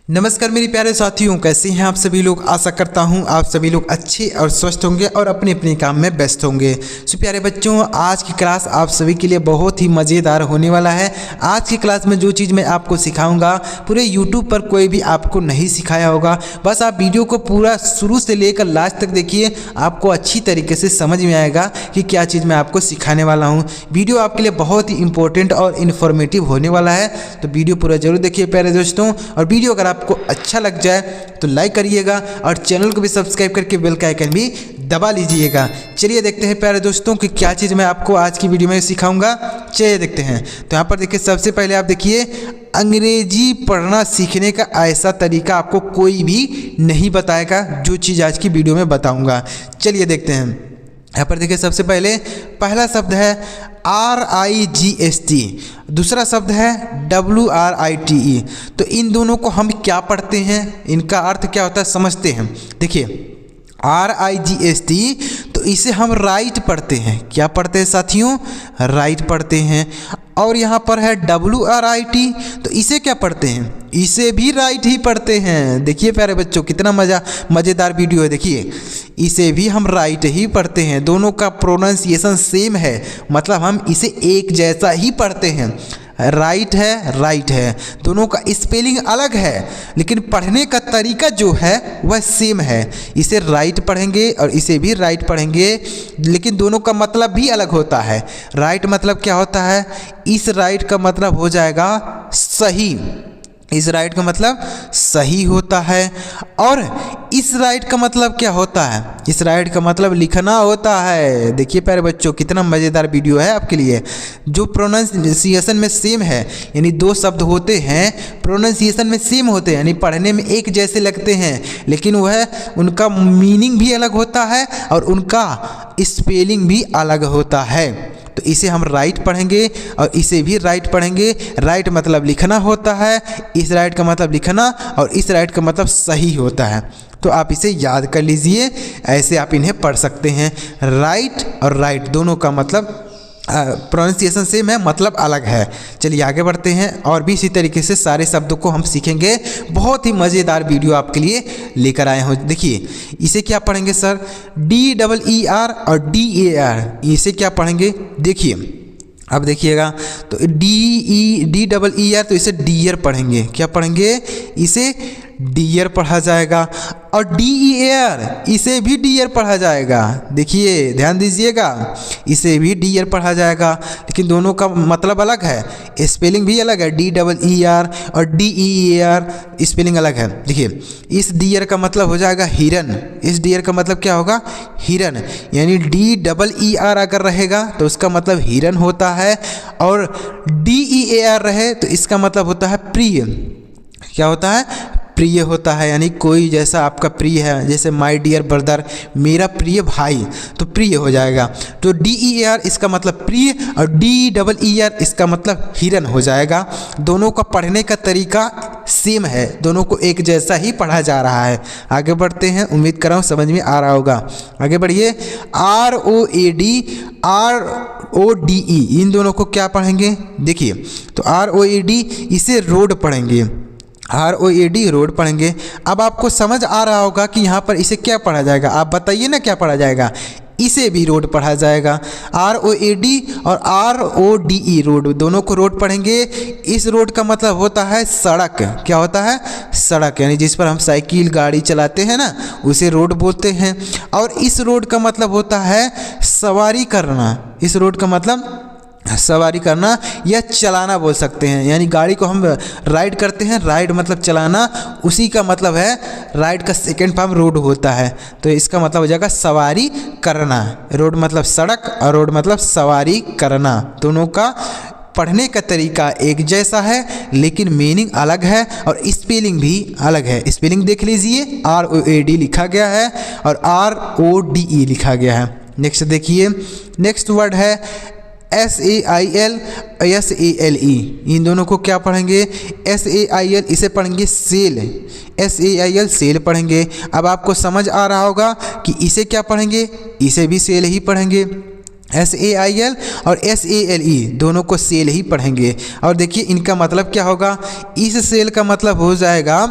नमस्कार मेरे प्यारे साथियों, कैसे हैं आप सभी लोग। आशा करता हूं आप सभी लोग अच्छे और स्वस्थ होंगे और अपने अपने काम में व्यस्त होंगे। सो प्यारे बच्चों, आज की क्लास आप सभी के लिए बहुत ही मज़ेदार होने वाला है। आज की क्लास में जो चीज़ मैं आपको सिखाऊंगा पूरे यूट्यूब पर कोई भी आपको नहीं सिखाया होगा। बस आप वीडियो को पूरा शुरू से लेकर लास्ट तक देखिए, आपको अच्छी तरीके से समझ में आएगा कि क्या चीज़ मैं आपको सिखाने वाला हूँ। वीडियो आपके लिए बहुत ही इंपॉर्टेंट और इन्फॉर्मेटिव होने वाला है, तो वीडियो पूरा जरूर देखिए प्यारे दोस्तों। और वीडियो अगर आपको अच्छा लग जाए तो लाइक करिएगा और चैनल को भी सब्सक्राइब करके बेल का आइकन भी दबा लीजिएगा। चलिए देखते हैं प्यारे दोस्तों कि क्या चीज़ मैं आपको आज की वीडियो में सिखाऊंगा। चलिए देखते हैं। तो यहाँ पर देखिए, सबसे पहले आप देखिए, अंग्रेजी पढ़ना सीखने का ऐसा तरीका आपको कोई भी नहीं बताएगा जो चीज़ आज की वीडियो में बताऊँगा। चलिए देखते हैं। यहाँ पर देखिए, सबसे पहले पहला शब्द है RIGST, दूसरा शब्द है WRITE। तो इन दोनों को हम क्या पढ़ते हैं, इनका अर्थ क्या होता है समझते हैं। देखिए RIGST, तो इसे हम राइट पढ़ते हैं। क्या पढ़ते हैं साथियों? राइट पढ़ते हैं। और यहाँ पर है WRIT, तो इसे क्या पढ़ते हैं? इसे भी राइट ही पढ़ते हैं। देखिए प्यारे बच्चों, कितना मज़ेदार वीडियो है। देखिए, इसे भी हम राइट ही पढ़ते हैं। दोनों का प्रोनाउंसिएशन सेम है, मतलब हम इसे एक जैसा ही पढ़ते हैं। राइट है, दोनों का स्पेलिंग अलग है, लेकिन पढ़ने का तरीका जो है वह सेम है। इसे राइट पढ़ेंगे और इसे भी राइट पढ़ेंगे, लेकिन दोनों का मतलब भी अलग होता है। राइट मतलब क्या होता है? इस राइट का मतलब हो जाएगा सही, इस राइट का मतलब सही होता है। और इस राइट का मतलब क्या होता है? इस राइट का मतलब लिखना होता है। देखिए प्यारे बच्चों, कितना मज़ेदार वीडियो है आपके लिए। जो प्रोनाउंसिएशन में सेम है, यानी दो शब्द होते हैं प्रोनाउंसिएशन में सेम होते हैं, यानी पढ़ने में एक जैसे लगते हैं, लेकिन वह उनका मीनिंग भी अलग होता है और उनका स्पेलिंग भी अलग होता है। तो इसे हम राइट पढ़ेंगे और इसे भी राइट पढ़ेंगे। राइट मतलब लिखना होता है, इस राइट का मतलब लिखना, और इस राइट का मतलब सही होता है। तो आप इसे याद कर लीजिए, ऐसे आप इन्हें पढ़ सकते हैं। राइट और राइट दोनों का मतलब प्रोनाउंसिएशन सेम है, मतलब अलग है। चलिए आगे बढ़ते हैं, और भी इसी तरीके से सारे शब्दों को हम सीखेंगे। बहुत ही मज़ेदार वीडियो आपके लिए लेकर आए हूँ। देखिए, इसे क्या पढ़ेंगे सर? DEER और DAR, इसे क्या पढ़ेंगे? देखिए, अब देखिएगा, तो DEER, तो इसे डियर पढ़ेंगे। क्या पढ़ेंगे? इसे डियर पढ़ा जाएगा। और DEAR, इसे भी डियर पढ़ा जाएगा। देखिए ध्यान दीजिएगा, इसे भी डियर पढ़ा जाएगा, लेकिन दोनों का मतलब अलग है, स्पेलिंग भी अलग है। DEER और DEAR स्पेलिंग अलग है। देखिए, इस डियर का मतलब हो जाएगा हिरन। इस डियर का मतलब क्या होगा? हिरन। यानी DEER अगर रहेगा तो उसका मतलब हिरन होता है, और DEAR रहे तो इसका मतलब होता है प्रिय। क्या होता है? प्रिय होता है। यानी कोई जैसा आपका प्रिय है, जैसे माय डियर ब्रदर, मेरा प्रिय भाई, तो प्रिय हो जाएगा। तो DEAR इसका मतलब प्रिय और DEER इसका मतलब हिरन हो जाएगा। दोनों का पढ़ने का तरीका सेम है, दोनों को एक जैसा ही पढ़ा जा रहा है। आगे बढ़ते हैं, उम्मीद कर रहा हूँ समझ में आ रहा होगा। आगे बढ़िए। ROAD, इन दोनों को क्या पढ़ेंगे? देखिए, तो ROAD, इसे रोड पढ़ेंगे। ROAD रोड पढ़ेंगे। अब आपको समझ आ रहा होगा कि यहाँ पर इसे क्या पढ़ा जाएगा। आप बताइए ना क्या पढ़ा जाएगा? इसे भी रोड पढ़ा जाएगा। ROAD और RODE रोड, दोनों को रोड पढ़ेंगे। इस रोड का मतलब होता है सड़क। क्या होता है? सड़क, यानी जिस पर हम साइकिल गाड़ी चलाते हैं ना, उसे रोड बोलते हैं। और इस रोड का मतलब होता है सवारी करना। इस रोड का मतलब सवारी करना या चलाना बोल सकते हैं। यानी गाड़ी को हम राइड करते हैं, राइड मतलब चलाना, उसी का मतलब है, राइड का सेकेंड फॉर्म रोड होता है। तो इसका मतलब हो जाएगा सवारी करना। रोड मतलब सड़क और रोड मतलब सवारी करना। दोनों का पढ़ने का तरीका एक जैसा है, लेकिन मीनिंग अलग है और स्पेलिंग भी अलग है। स्पेलिंग देख लीजिए, ROAD लिखा गया है और RODE लिखा गया है। नेक्स्ट देखिए, नेक्स्ट वर्ड है SAIL, SALE। इन दोनों को क्या पढ़ेंगे? SAIL, इसे पढ़ेंगे सेल। SAIL सेल पढ़ेंगे। अब आपको समझ आ रहा होगा कि इसे क्या पढ़ेंगे? इसे भी सेल ही पढ़ेंगे। SAIL और SALE दोनों को सेल ही पढ़ेंगे। और देखिए इनका मतलब क्या होगा? इस सेल का मतलब हो जाएगा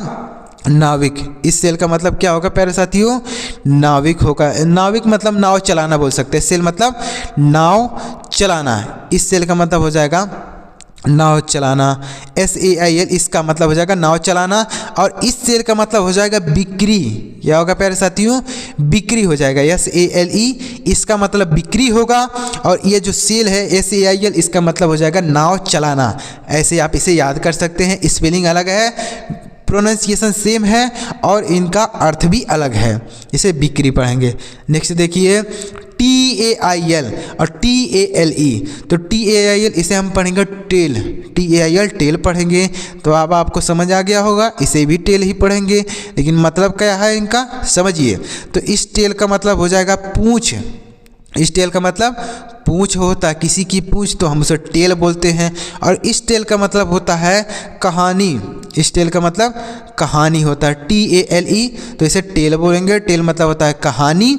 नाविक। इस सेल का मतलब क्या होगा प्यारे साथियों? नाविक होगा। नाविक मतलब नाव चलाना बोल सकते हैं। सेल मतलब नाव चलाना। इस सेल का मतलब हो जाएगा नाव चलाना। SAIL इसका मतलब हो जाएगा नाव चलाना। और इस सेल का मतलब हो जाएगा बिक्री। क्या होगा प्यारे साथियों? बिक्री हो जाएगा। SALE इसका मतलब बिक्री होगा। और ये जो सेल है SAIL इसका मतलब हो जाएगा नाव चलाना। ऐसे आप इसे याद कर सकते हैं। स्पेलिंग अलग है, प्रोनाउंसिएशन सेम है और इनका अर्थ भी अलग है। इसे बिक्री पढ़ेंगे। नेक्स्ट देखिए TAIL और TALE। तो TAIL इसे हम पढ़ेंगे टेल। TAIL टेल पढ़ेंगे। तो अब आपको समझ आ गया होगा, इसे भी टेल ही पढ़ेंगे। लेकिन मतलब क्या है इनका समझिए। तो इस टेल का मतलब हो जाएगा पूंछ। इस टेल का मतलब पूंछ होता है। किसी की पूंछ तो हम उसे टेल बोलते हैं। और इस टेल का मतलब होता है कहानी। इस टेल का मतलब कहानी होता है। TALE तो इसे टेल बोलेंगे। टेल मतलब होता है कहानी।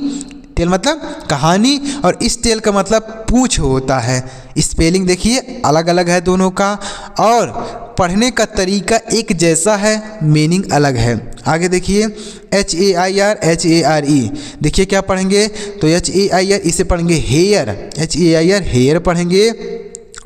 टेल मतलब कहानी। और इस टेल का मतलब पूंछ होता है। स्पेलिंग देखिए अलग अलग है दोनों का। और पढ़ने का तरीका एक जैसा है, मीनिंग अलग है। आगे देखिए HAIR HARE। देखिए क्या पढ़ेंगे? तो HAIR इसे पढ़ेंगे हेयर। HAIR हेयर पढ़ेंगे।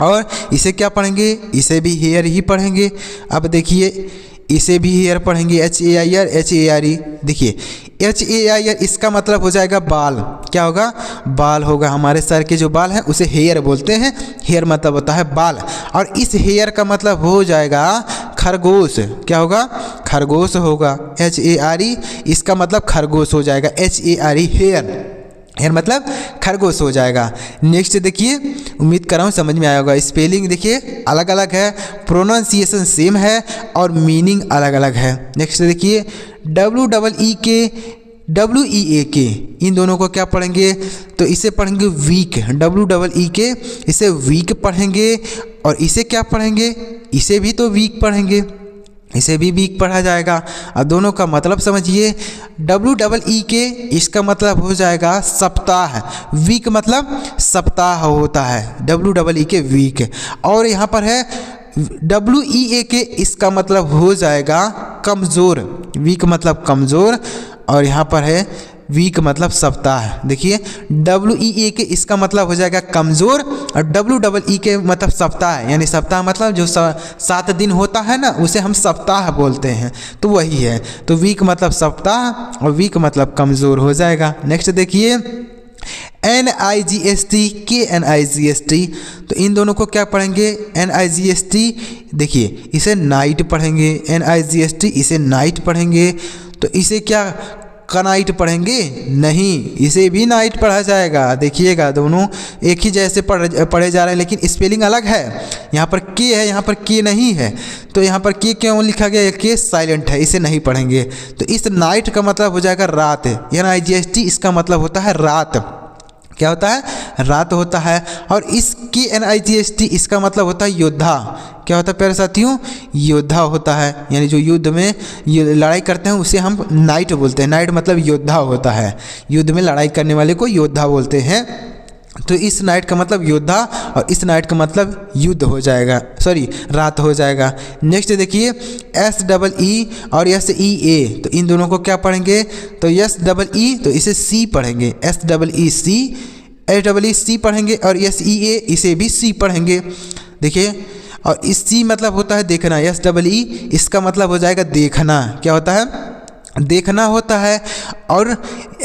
और इसे क्या पढ़ेंगे? इसे भी हेयर ही पढ़ेंगे। अब देखिए इसे भी हेयर पढ़ेंगे। HAIR HARE। देखिए HAIR इसका मतलब हो जाएगा बाल। क्या होगा? बाल होगा। हमारे सर के जो बाल हैं उसे हेयर बोलते हैं। हेयर मतलब होता है बाल। और इस हेयर का मतलब हो जाएगा खरगोश। क्या होगा? खरगोश होगा। HARE इसका मतलब खरगोश हो जाएगा। HARE hair. हेयर मतलब खरगोश हो जाएगा। नेक्स्ट देखिए, उम्मीद कर रहा हूँ समझ में आया होगा। स्पेलिंग देखिए अलग अलग है, प्रोनाउंसिएशन सेम है और मीनिंग अलग अलग है। नेक्स्ट देखिए WEEK इन दोनों को क्या पढ़ेंगे? तो इसे पढ़ेंगे वीक। WEEK इसे वीक पढ़ेंगे। और इसे क्या पढ़ेंगे? इसे भी तो वीक पढ़ेंगे। इसे भी वीक पढ़ा जाएगा। और दोनों का मतलब समझिए। WEEK इसका मतलब हो जाएगा सप्ताह। वीक मतलब सप्ताह होता है। WEEK week. और यहाँ पर है WEAK इसका मतलब हो जाएगा कमज़ोर। वीक मतलब कमज़ोर। और यहाँ पर है वीक मतलब सप्ताह। देखिए WEAK इसका मतलब हो जाएगा कमज़ोर। और WEEK मतलब सप्ताह, यानी सप्ताह मतलब जो 7 दिन होता है ना, उसे हम सप्ताह बोलते हैं। तो वही है। तो वीक मतलब सप्ताह और वीक मतलब कमज़ोर हो जाएगा। नेक्स्ट देखिए NIGST KNIGST। तो इन दोनों को क्या पढ़ेंगे? NIGST देखिए इसे नाइट पढ़ेंगे। NIGST इसे नाइट पढ़ेंगे। तो इसे क्या कनाइट पढ़ेंगे? नहीं, इसे भी नाइट पढ़ा जाएगा। देखिएगा दोनों एक ही जैसे पढ़े जा रहे हैं, लेकिन स्पेलिंग अलग है। यहाँ पर के है, यहाँ पर के नहीं है। तो यहाँ पर के क्यों लिखा गया? के साइलेंट है, इसे नहीं पढ़ेंगे। तो इस नाइट का मतलब हो जाएगा रात। NIGST इसका मतलब होता है रात। क्या होता है? रात होता है। और इस KNIGST इसका मतलब होता है योद्धा। क्या होता है प्यारे साथियों? योद्धा होता है। यानी जो युद्ध में लड़ाई करते हैं उसे हम नाइट बोलते हैं। नाइट मतलब योद्धा होता है। युद्ध में लड़ाई करने वाले को योद्धा बोलते हैं। तो इस नाइट का मतलब योद्धा और इस नाइट का मतलब युद्ध हो जाएगा, सॉरी रात हो जाएगा। नेक्स्ट देखिए SEE और SEA। तो इन दोनों को क्या पढ़ेंगे? तो SEE तो इसे C पढ़ेंगे। SEE पढ़ेंगे। और SEA इसे भी C पढ़ेंगे। देखिए और इस C मतलब होता है देखना। SEE इसका मतलब हो जाएगा देखना। क्या होता है? देखना होता है। और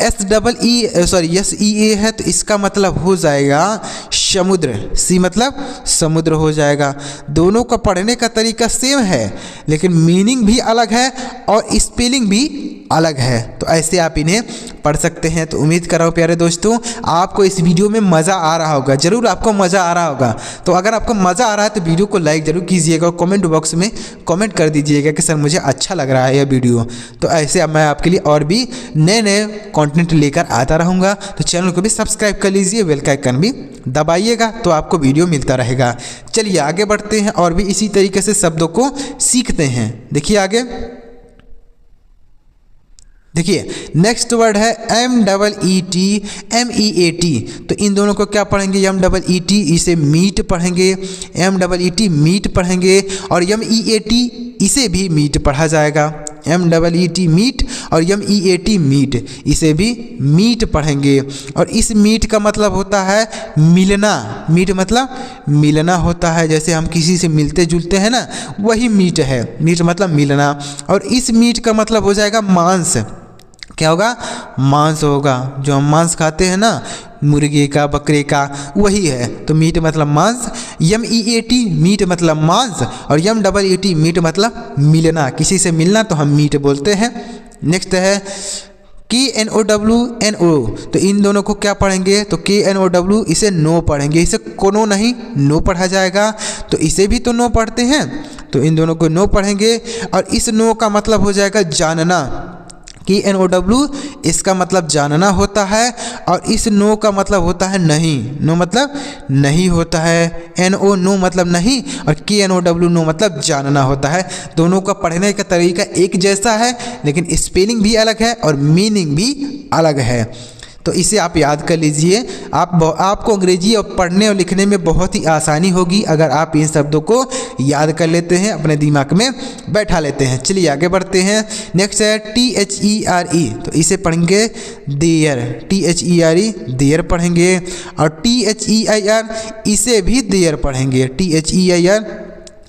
SEA है तो इसका मतलब हो जाएगा समुद्र। C मतलब समुद्र हो जाएगा। दोनों का पढ़ने का तरीका सेम है, लेकिन मीनिंग भी अलग है और स्पेलिंग भी अलग है। तो ऐसे आप इन्हें पढ़ सकते हैं। तो उम्मीद कर रहा हूँ प्यारे दोस्तों आपको इस वीडियो में मज़ा आ रहा होगा। ज़रूर आपको मज़ा आ रहा होगा। तो अगर आपको मज़ा आ रहा है तो वीडियो को लाइक ज़रूर कीजिएगा और कमेंट बॉक्स में कमेंट कर दीजिएगा कि सर मुझे अच्छा लग रहा है यह वीडियो। तो ऐसे अब मैं आपके लिए और भी नए नए कंटेंट लेकर आता रहूँगा। तो चैनल को भी सब्सक्राइब कर लीजिए, बेल का आइकन भी दबाइएगा तो आपको वीडियो मिलता रहेगा। चलिए आगे बढ़ते हैं और भी इसी तरीके से शब्दों को सीखते हैं। देखिए आगे देखिए नेक्स्ट वर्ड है MEET। तो इन दोनों को क्या पढ़ेंगे? MEET इसे मीट पढ़ेंगे। MEET मीट पढ़ेंगे। और MEAT इसे भी मीट पढ़ा जाएगा। MEET मीट और MEAT मीट, इसे भी मीट पढ़ेंगे। और इस मीट का मतलब होता है मिलना, मीट मतलब मिलना होता है, जैसे हम किसी से मिलते जुलते हैं ना, वही मीट है, मीट मतलब मिलना। और इस मीट का मतलब हो जाएगा मांस, क्या होगा, मांस होगा, जो हम मांस खाते हैं ना मुर्गे का बकरे का, वही है। तो मीट मतलब मांस, MEAT मीट मतलब मांस और MEET मीट मतलब मिलना, किसी से मिलना तो हम मीट बोलते हैं। नेक्स्ट है KNOW तो इन दोनों को क्या पढ़ेंगे, तो KNOW इसे नो पढ़ेंगे, इसे कोनो नहीं नो पढ़ा जाएगा, तो इसे भी तो नो पढ़ते हैं, तो इन दोनों को नो पढ़ेंगे। और इस नो का मतलब हो जाएगा जानना, KNOW इसका मतलब जानना होता है, और इस नो का मतलब होता है नहीं, नो मतलब नहीं होता है, NO नो मतलब नहीं, और KNOW नो मतलब जानना होता है। दोनों का पढ़ने का तरीका एक जैसा है, लेकिन स्पेलिंग भी अलग है और मीनिंग भी अलग है। तो इसे आप याद कर लीजिए, आपको अंग्रेजी और पढ़ने और लिखने में बहुत ही आसानी होगी अगर आप इन शब्दों को याद कर लेते हैं, अपने दिमाग में बैठा लेते हैं। चलिए आगे बढ़ते हैं। नेक्स्ट है THERE, तो इसे पढ़ेंगे देयर, THERE देयर पढ़ेंगे। और THEIR इसे भी देयर पढ़ेंगे, THEIR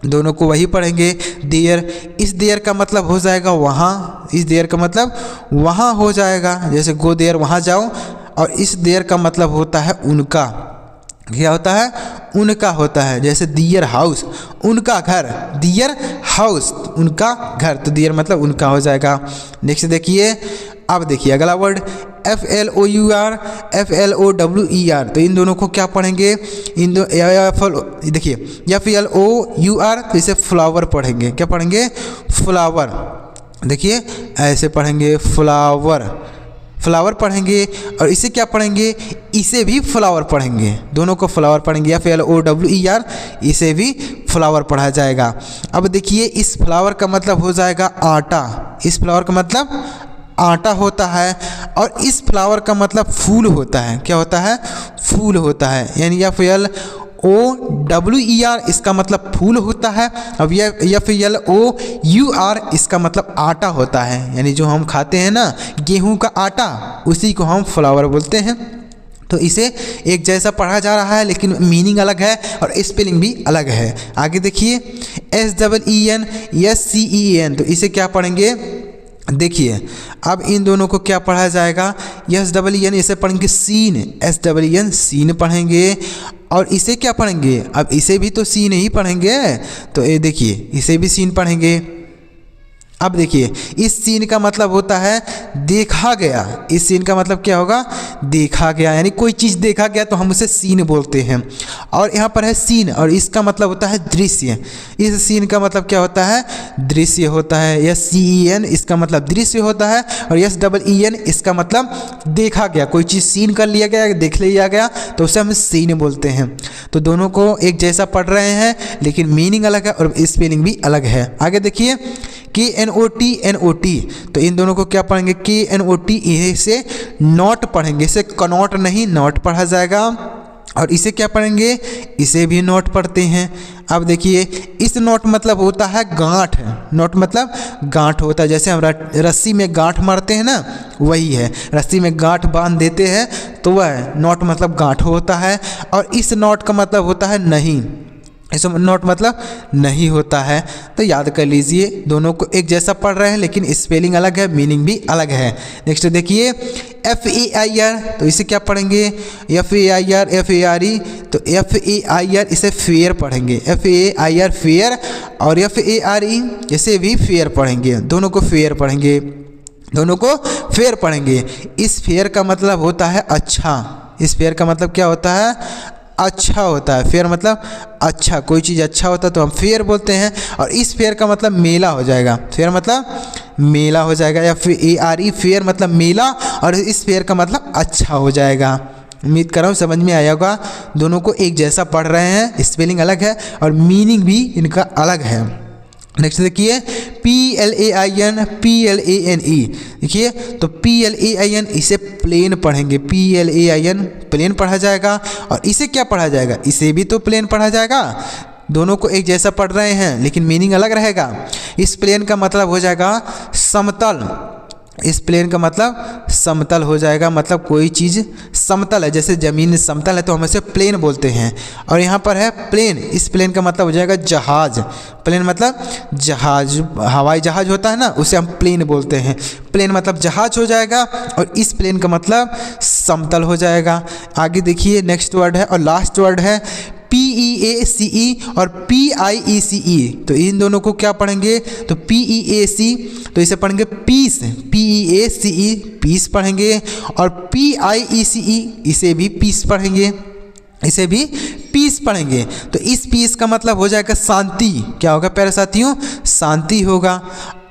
दोनों को वही पढ़ेंगे देयर। इस देयर का मतलब हो जाएगा वहाँ, इस देयर का मतलब वहाँ हो जाएगा, जैसे गो देयर वहाँ जाओ। और इस देयर का मतलब होता है उनका, क्या होता है, उनका होता है, जैसे दियर हाउस उनका घर, दियर हाउस उनका घर, तो दियर मतलब उनका हो जाएगा। नेक्स्ट देखिए, अब देखिए अगला वर्ड FLOUR FLOWER, तो इन दोनों को क्या पढ़ेंगे, इन दो देखिए FLOUR तो इसे फ्लावर पढ़ेंगे, क्या पढ़ेंगे, फ्लावर, देखिए ऐसे पढ़ेंगे फ्लावर, फ्लावर पढ़ेंगे। और इसे क्या पढ़ेंगे, इसे भी फ्लावर पढ़ेंगे, दोनों को फ्लावर पढ़ेंगे, FLOWER इसे भी फ्लावर पढ़ा जाएगा। अब देखिए इस फ्लावर का मतलब हो जाएगा आटा, इस फ्लावर का मतलब आटा होता है। और इस फ्लावर का मतलब फूल होता है, क्या होता है, फूल होता है, यानी FLOWER इसका मतलब फूल होता है। अब FLOUR इसका मतलब आटा होता है, यानी जो हम खाते हैं ना गेहूं का आटा, उसी को हम फ्लावर बोलते हैं। तो इसे एक जैसा पढ़ा जा रहा है, लेकिन मीनिंग अलग है और स्पेलिंग भी अलग है। आगे देखिए SEEN तो इसे क्या पढ़ेंगे, देखिए अब इन दोनों को क्या पढ़ा जाएगा, SEEN इसे पढ़ेंगे सीन, SEEN सीन पढ़ेंगे। और इसे क्या पढ़ेंगे, अब इसे भी तो सीन ही पढ़ेंगे, तो ये देखिए इसे भी सीन पढ़ेंगे। अब देखिए इस सीन का मतलब होता है देखा गया, इस सीन का मतलब क्या होगा, देखा गया, यानी कोई चीज़ देखा गया तो हम उसे सीन बोलते हैं। और यहाँ पर है सीन, और इसका मतलब होता है दृश्य, इस सीन का मतलब क्या होता है, दृश्य होता है। SEEN इसका मतलब दृश्य होता है, और SEEN इसका मतलब देखा गया, कोई चीज़ सीन कर लिया गया, देख लिया गया, तो उसे हम सीन बोलते हैं। तो दोनों को एक जैसा पढ़ रहे हैं, लेकिन मीनिंग अलग है और स्पेलिंग भी अलग है। आगे देखिए KNOT तो इन दोनों को क्या पढ़ेंगे, KNOT इसे नॉट पढ़ेंगे, इसे कनॉट नहीं नॉट पढ़ा जाएगा। और इसे क्या पढ़ेंगे, इसे भी नोट पढ़ते हैं। अब देखिए इस नोट मतलब होता है गांठ, नोट मतलब गांठ होता है, जैसे हम रस्सी में गांठ मारते हैं ना, वही है, रस्सी में गांठ बांध देते हैं तो वह नोट मतलब गांठ होता है। और इस नोट का मतलब होता है नहीं, इस नोट मतलब नहीं होता है। तो याद कर लीजिए, दोनों को एक जैसा पढ़ रहे हैं लेकिन स्पेलिंग अलग है, मीनिंग भी अलग है। नेक्स्ट देखिए FAIR तो इसे क्या पढ़ेंगे, FAIR FARE तो FAIR इसे फेयर पढ़ेंगे, FAIR फेयर, और FARE इसे भी फेयर पढ़ेंगे, दोनों को फेयर पढ़ेंगे, दोनों को फेयर पढ़ेंगे। इस फेयर का मतलब होता है अच्छा, इस फेयर का मतलब क्या होता है, अच्छा होता है। फेयर मतलब अच्छा, कोई चीज़ अच्छा होता है तो हम फेयर बोलते हैं। और इस फेयर का मतलब मेला हो जाएगा, फेयर मतलब मेला हो जाएगा, या FARE फेयर मतलब मेला, और इस फेयर का मतलब अच्छा हो जाएगा। उम्मीद कर रहा हूँ समझ में आया होगा। दोनों को एक जैसा पढ़ रहे हैं, स्पेलिंग अलग है और मीनिंग भी इनका अलग है। नेक्स्ट देखिए PLAIN PLANE, देखिए तो PLAIN इसे प्लेन पढ़ेंगे, PLAIN प्लेन पढ़ा जाएगा। और इसे क्या पढ़ा जाएगा, इसे भी तो प्लेन पढ़ा जाएगा, दोनों को एक जैसा पढ़ रहे हैं लेकिन मीनिंग अलग रहेगा। इस प्लेन का मतलब हो जाएगा समतल, इस प्लेन का मतलब समतल हो जाएगा, मतलब कोई चीज़ समतल है, जैसे ज़मीन समतल है तो हम इसे प्लेन बोलते हैं। और यहाँ पर है प्लेन, इस प्लेन का मतलब हो जाएगा जहाज। प्लेन मतलब जहाज, हवाई जहाज होता है ना, उसे हम प्लेन बोलते हैं। प्लेन मतलब जहाज हो जाएगा और इस प्लेन का मतलब समतल हो जाएगा। आगे देखिए नेक्स्ट वर्ड है और लास्ट वर्ड है PEACE और PIECE। तो इन दोनों को क्या पढ़ेंगे, तो PEAC तो इसे पढ़ेंगे पीस, PEACE पीस पढ़ेंगे, और PIECE इसे भी पीस पढ़ेंगे, इसे भी पीस पढ़ेंगे। तो इस पीस का मतलब हो जाएगा शांति। क्या होगा प्यारे साथियों, शांति होगा।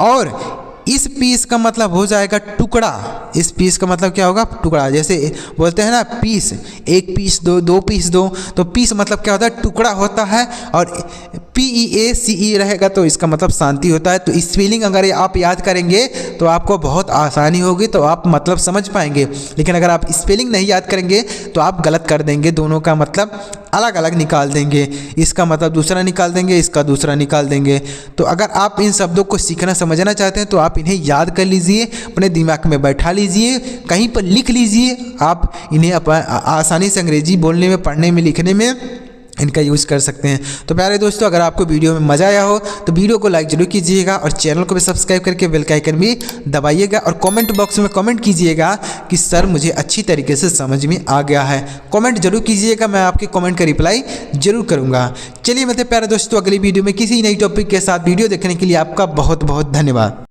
और इस पीस का मतलब हो जाएगा टुकड़ा। इस पीस का मतलब क्या होगा, टुकड़ा। जैसे बोलते हैं ना पीस, एक पीस दो, दो पीस दो, तो पीस मतलब क्या होता है, टुकड़ा होता है। और PEACE रहेगा तो इसका मतलब शांति होता है। तो इस स्पेलिंग अगर आप याद करेंगे तो आपको बहुत आसानी होगी, तो आप मतलब समझ पाएंगे। लेकिन अगर आप स्पेलिंग नहीं याद करेंगे तो आप गलत कर देंगे, दोनों का मतलब अलग अलग निकाल देंगे, इसका मतलब दूसरा निकाल देंगे, इसका दूसरा निकाल देंगे। तो अगर आप इन शब्दों को सीखना समझना चाहते हैं तो आप इन्हें याद कर लीजिए, अपने दिमाग में बैठा लीजिए, कहीं पर लिख लीजिए। आप इन्हें आसानी से अंग्रेजी बोलने में, पढ़ने में, लिखने में इनका यूज़ कर सकते हैं। तो प्यारे दोस्तों, अगर आपको वीडियो में मज़ा आया हो तो वीडियो को लाइक जरूर कीजिएगा और चैनल को भी सब्सक्राइब करके बेल का आइकन भी दबाइएगा। और कमेंट बॉक्स में कमेंट कीजिएगा कि सर मुझे अच्छी तरीके से समझ में आ गया है। कमेंट जरूर कीजिएगा, मैं आपके कमेंट का रिप्लाई जरूर करूँगा। चलिए मिलते हैं प्यारे दोस्तों अगली वीडियो में किसी नई टॉपिक के साथ। वीडियो देखने के लिए आपका बहुत बहुत धन्यवाद।